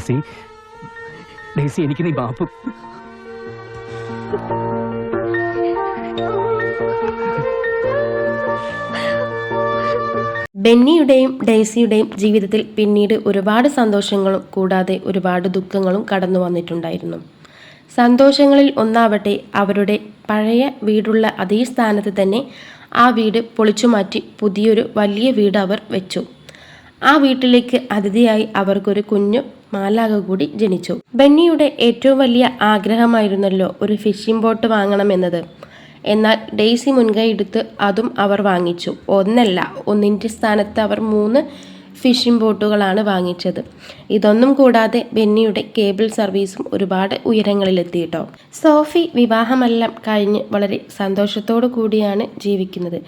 Daisy, Daisy, എനിക്ക് നീ മാപ്പ്. ബെന്നിയുടെയും ഡെയ്സിയുടെയും ജീവിതത്തിൽ പിന്നീട് ഒരുപാട് സന്തോഷങ്ങളും കൂടാതെ ഒരുപാട് ദുഃഖങ്ങളും കടന്നു വന്നിട്ടുണ്ടായിരുന്നു. സന്തോഷങ്ങളിൽ ഒന്നാവട്ടെ, അവരുടെ പഴയ വീടുള്ള അതേ സ്ഥാനത്ത് തന്നെ ആ വീട് പൊളിച്ചുമാറ്റി പുതിയൊരു വലിയ വീട് അവർ വെച്ചു. ആ വീട്ടിലേക്ക് അതിഥിയായി അവർക്കൊരു കുഞ്ഞു മാലാക കൂടി ജനിച്ചു. ബെന്നിയുടെ ഏറ്റവും വലിയ ആഗ്രഹമായിരുന്നല്ലോ ഒരു ഫിഷിംഗ് ബോട്ട് വാങ്ങണമെന്നത്. എന്നാൽ ഡെയ്സി മുൻകൈ എടുത്ത് അതും അവർ വാങ്ങിച്ചു. ഒന്നല്ല, ഒന്നിൻ്റെ സ്ഥാനത്ത് അവർ 3 ഫിഷിംഗ് ബോട്ടുകളാണ് വാങ്ങിച്ചത്. ഇതൊന്നും കൂടാതെ ബെന്നിയുടെ കേബിൾ സർവീസും ഒരുപാട് ഉയരങ്ങളിലെത്തി കേട്ടോ. സോഫി വിവാഹമെല്ലാം കഴിഞ്ഞ് വളരെ സന്തോഷത്തോടു കൂടിയാണ് ജീവിക്കുന്നത്.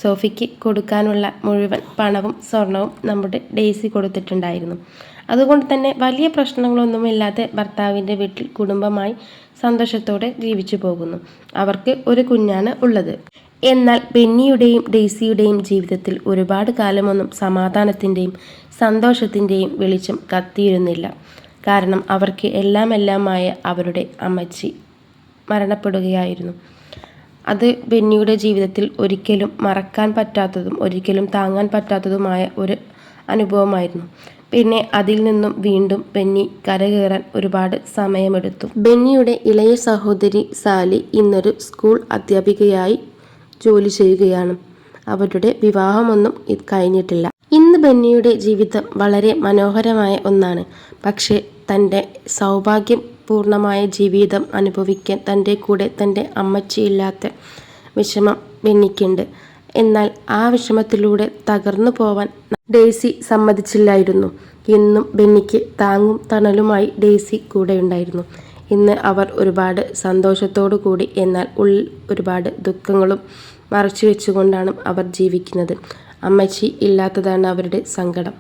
സോഫിക്ക് കൊടുക്കാനുള്ള മുഴുവൻ പണവും സ്വർണവും നമ്മുടെ ഡെയ്സി കൊടുത്തിട്ടുണ്ടായിരുന്നു. അതുകൊണ്ട് തന്നെ വലിയ പ്രശ്നങ്ങളൊന്നുമില്ലാതെ ഭർത്താവിൻ്റെ വീട്ടിൽ കുടുംബമായി സന്തോഷത്തോടെ ജീവിച്ചു പോകുന്നു. അവർക്ക് ഒരു കുഞ്ഞാണ് ഉള്ളത്. എന്നാൽ ബെന്നിയുടെയും ഡെയ്സിയുടെയും ജീവിതത്തിൽ ഒരുപാട് കാലമൊന്നും സമാധാനത്തിൻ്റെയും സന്തോഷത്തിൻ്റെയും വെളിച്ചം കത്തിയിരുന്നില്ല. കാരണം അവർക്ക് എല്ലാമായ അവരുടെ അമ്മച്ചി മരണപ്പെടുകയായിരുന്നു. അത് ബെന്നിയുടെ ജീവിതത്തിൽ ഒരിക്കലും മറക്കാൻ പറ്റാത്തതും ഒരിക്കലും താങ്ങാൻ പറ്റാത്തതുമായ ഒരു അനുഭവമായിരുന്നു. പിന്നെ അതിൽ നിന്നും വീണ്ടും ബെന്നി കരകയറാൻ ഒരുപാട് സമയമെടുത്തു. ബെന്നിയുടെ ഇളയ സഹോദരി സാലി ഇന്നൊരു സ്കൂൾ അധ്യാപികയായി ജോലി ചെയ്യുകയാണ്. അവരുടെ വിവാഹമൊന്നും കഴിഞ്ഞിട്ടില്ല. ഇന്ന് ബെന്നിയുടെ ജീവിതം വളരെ മനോഹരമായ ഒന്നാണ്. പക്ഷേ തൻ്റെ സൗഭാഗ്യം പൂർണ്ണമായ ജീവിതം അനുഭവിക്കാൻ തൻ്റെ കൂടെ തൻ്റെ അമ്മച്ചി ഇല്ലാത്ത വിഷമം ബെന്നിക്കുണ്ട്. എന്നാൽ ആ വിഷമത്തിലൂടെ തകർന്നു പോവാൻ ഡെയ്സി സമ്മതിച്ചില്ലായിരുന്നു. ഇന്നും ബെന്നിക്ക് താങ്ങും തണലുമായി ഡെയ്സി കൂടെയുണ്ടായിരുന്നു. ഇന്ന് അവർ ഒരുപാട് സന്തോഷത്തോടു കൂടി, എന്നാൽ ഉള്ളിൽ ഒരുപാട് ദുഃഖങ്ങളും മറച്ചു വെച്ചുകൊണ്ടാണ് അവർ ജീവിക്കുന്നത്. അമ്മച്ചി ഇല്ലാത്തതാണ് അവരുടെ സങ്കടം.